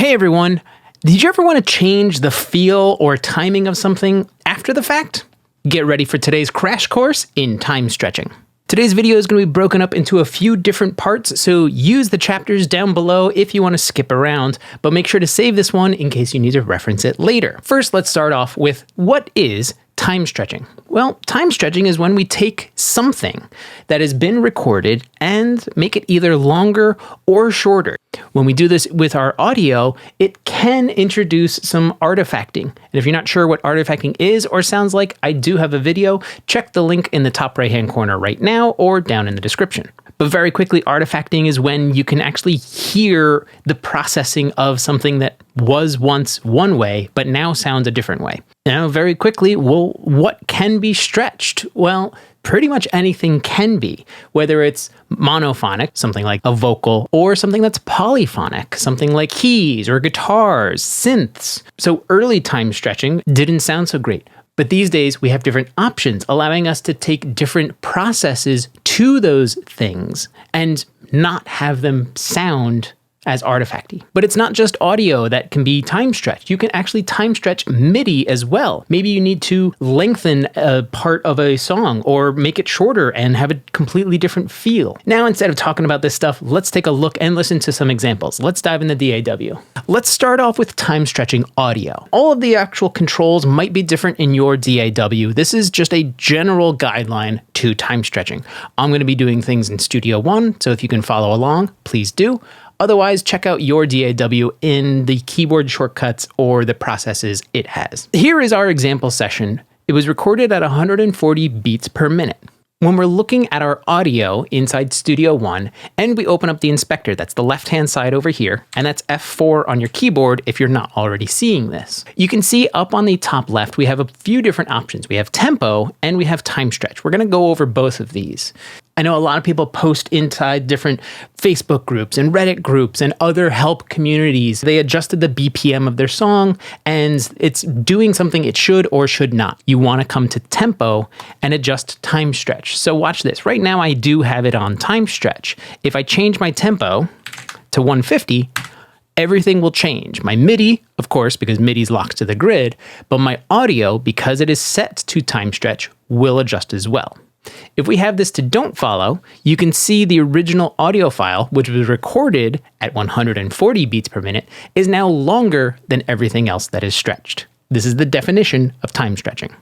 Hey everyone, did you ever want to change the feel or timing of something after the fact? Get ready for today's crash course in time stretching. Today's video is going to be broken up into a few different parts, so use the chapters down below if you want to skip around, but make sure to save this one in case you need to reference it later. First, let's start off with what is time stretching? Well, time stretching is when we take something that has been recorded and make it either longer or shorter. When we do this with our audio, it can introduce some artifacting. And if you're not sure what artifacting is or sounds like, I do have a video. Check the link in the top right-hand corner right now or down in the description. But very quickly, artifacting is when you can actually hear the processing of something that was once one way, but now sounds a different way. Now, very quickly, well, what can be stretched? Well, pretty much anything can be, whether it's monophonic, something like a vocal, or something that's polyphonic, something like keys or guitars, synths. So early time stretching didn't sound so great. But these days we have different options, allowing us to take different processes to those things and not have them sound as artifacty. But it's not just audio that can be time stretched. You can actually time stretch MIDI as well. Maybe you need to lengthen a part of a song or make it shorter and have a completely different feel. Now, instead of talking about this stuff, let's take a look and listen to some examples. Let's dive into DAW. Let's start off with time stretching audio. All of the actual controls might be different in your DAW. This is just a general guideline to time stretching. I'm going to be doing things in Studio One, so if you can follow along, please do. Otherwise, check out your DAW in the keyboard shortcuts or the processes it has. Here is our example session. It was recorded at 140 beats per minute. When we're looking at our audio inside Studio One, and we open up the inspector, that's the left-hand side over here, and that's F4 on your keyboard if you're not already seeing this. You can see up on the top left, we have a few different options. We have tempo and we have time stretch. We're gonna go over both of these. I know a lot of people post inside different Facebook groups and Reddit groups and other help communities. They adjusted the BPM of their song and it's doing something it should or should not. You want to come to tempo and adjust time stretch. So watch this. Right now I do have it on time stretch. If I change my tempo to 150, everything will change. My MIDI, of course, because MIDI's locked to the grid, but my audio, because it is set to time stretch, will adjust as well. If we have this to don't follow, you can see the original audio file, which was recorded at 140 beats per minute, is now longer than everything else that is stretched. This is the definition of time stretching.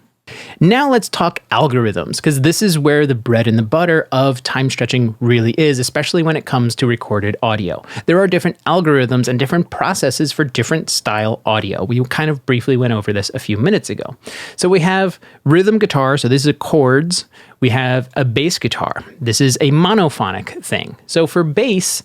Now let's talk algorithms, because this is where the bread and the butter of time stretching really is, especially when it comes to recorded audio. There are different algorithms and different processes for different style audio. We kind of briefly went over this a few minutes ago. So we have rhythm guitar, so this is chords. We have a bass guitar. This is a monophonic thing. So for bass,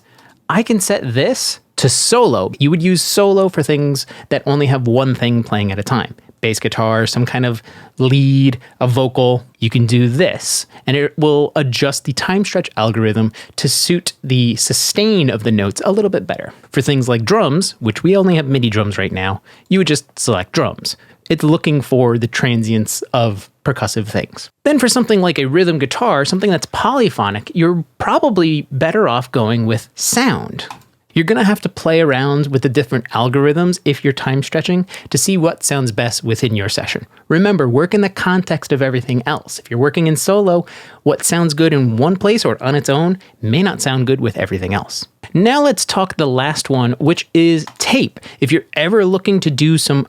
I can set this to solo. You would use solo for things that only have one thing playing at a time. Bass guitar, some kind of lead, a vocal, you can do this, and it will adjust the time stretch algorithm to suit the sustain of the notes a little bit better. For things like drums, which we only have MIDI drums right now, you would just select drums. It's looking for the transients of percussive things. Then for something like a rhythm guitar, something that's polyphonic, you're probably better off going with sound. You're going to have to play around with the different algorithms if you're time stretching to see what sounds best within your session. Remember, work in the context of everything else. If you're working in solo, what sounds good in one place or on its own may not sound good with everything else. Now let's talk the last one, which is tape. If you're ever looking to do some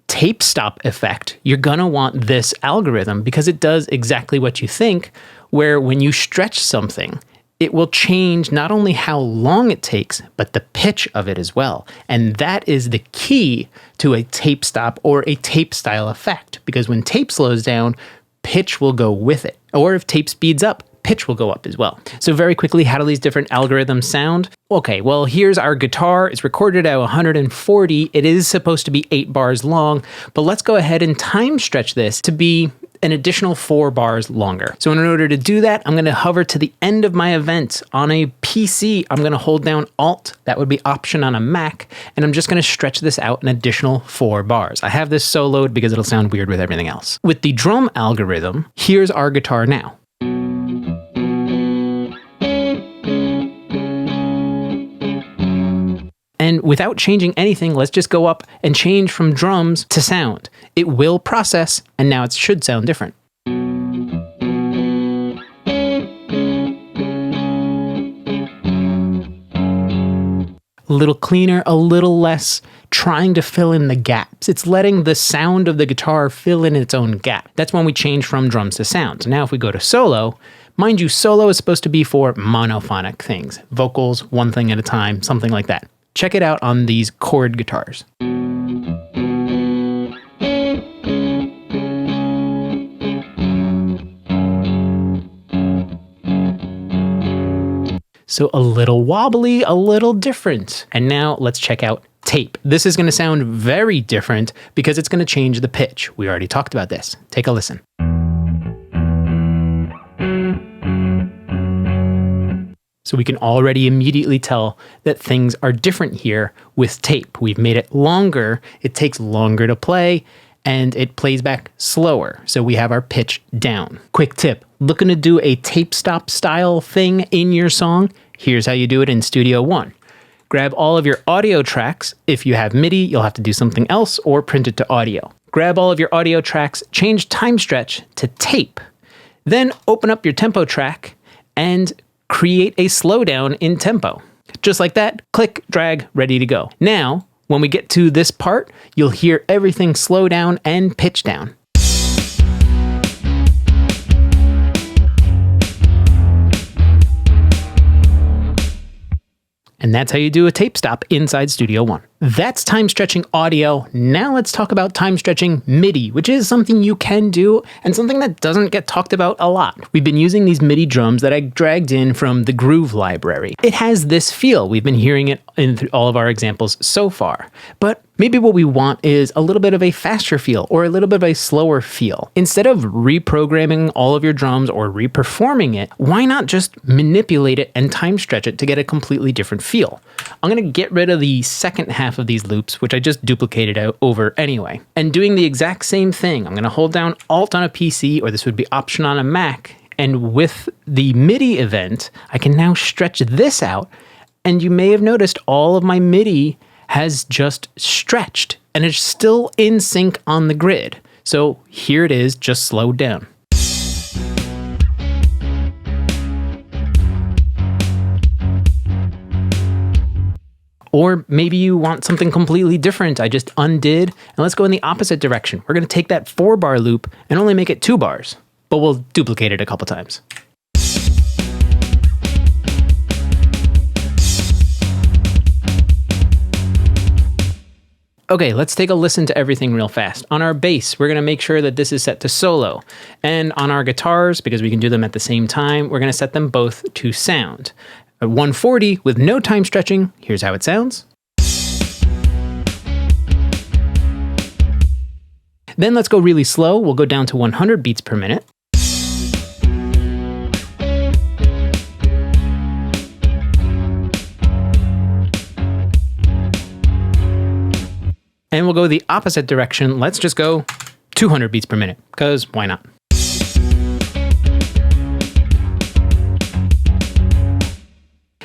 tape stop effect, you're going to want this algorithm because it does exactly what you think, where when you stretch something, it will change not only how long it takes, but the pitch of it as well. And that is the key to a tape stop or a tape style effect, because when tape slows down, pitch will go with it. Or if tape speeds up, pitch will go up as well. So very quickly, how do these different algorithms sound? Okay, well, here's our guitar. It's recorded at 140. It is supposed to be 8 bars long, but let's go ahead and time stretch this to be an additional 4 bars longer. So in order to do that, I'm going to hover to the end of my event. On a PC, I'm going to hold down Alt, that would be Option on a Mac, and I'm just going to stretch this out an additional 4 bars. I have this soloed because it'll sound weird with everything else. With the drum algorithm, here's our guitar now. And without changing anything, let's just go up and change from drums to sound. It will process, and now it should sound different. A little cleaner, a little less trying to fill in the gaps. It's letting the sound of the guitar fill in its own gap. That's when we change from drums to sounds. Now if we go to solo, mind you, solo is supposed to be for monophonic things. Vocals, one thing at a time, something like that. Check it out on these chord guitars. So a little wobbly, a little different. And now let's check out tape. This is going to sound very different because it's going to change the pitch. We already talked about this. Take a listen. So we can already immediately tell that things are different here with tape. We've made it longer, it takes longer to play, and it plays back slower. So we have our pitch down. Quick tip, looking to do a tape stop style thing in your song? Here's how you do it in Studio One. Grab all of your audio tracks. If you have Midi, you'll have to do something else or print it to audio. Grab all of your audio tracks, change time stretch to tape. Then open up your tempo track and create a slowdown in tempo. Just like that, click, drag, ready to go. Now, when we get to this part, you'll hear everything slow down and pitch down. And that's how you do a tape stop inside Studio One. That's time stretching audio. Now let's talk about time stretching MIDI, which is something you can do and something that doesn't get talked about a lot. We've been using these MIDI drums that I dragged in from the Groove library. It has this feel. We've been hearing it in all of our examples so far. But maybe what we want is a little bit of a faster feel or a little bit of a slower feel. Instead of reprogramming all of your drums or reperforming it, why not just manipulate it and time stretch it to get a completely different feel? I'm going to get rid of the second half of these loops, which I just duplicated out over anyway. And doing the exact same thing, I'm going to hold down Alt on a PC, or this would be Option on a Mac, and with the MIDI event, I can now stretch this out, and you may have noticed all of my MIDI has just stretched, and it's still in sync on the grid. So here it is, just slowed down. Or maybe you want something completely different. I just undid, and let's go in the opposite direction. We're going to take that 4-bar loop and only make it 2 bars, but we'll duplicate it a couple times. Okay, let's take a listen to everything real fast. On our bass, we're going to make sure that this is set to solo. And on our guitars, because we can do them at the same time, we're going to set them both to sound. At 140 with no time stretching, here's how it sounds. Then let's go really slow. We'll go down to 100 beats per minute. And we'll go the opposite direction. Let's just go 200 beats per minute, because why not?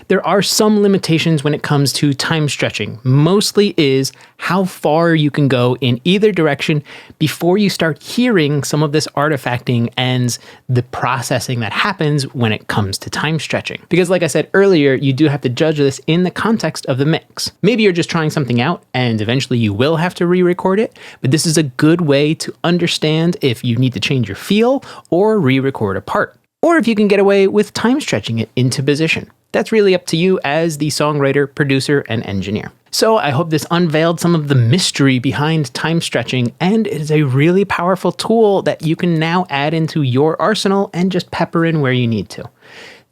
There are some limitations when it comes to time stretching. Mostly is how far you can go in either direction before you start hearing some of this artifacting and the processing that happens when it comes to time stretching. Because like I said earlier, you do have to judge this in the context of the mix. Maybe you're just trying something out and eventually you will have to re-record it, but this is a good way to understand if you need to change your feel or re-record a part. Or if you can get away with time stretching it into position. That's really up to you as the songwriter, producer, and engineer. So I hope this unveiled some of the mystery behind time stretching, and it is a really powerful tool that you can now add into your arsenal and just pepper in where you need to.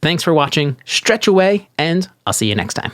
Thanks for watching, stretch away, and I'll see you next time.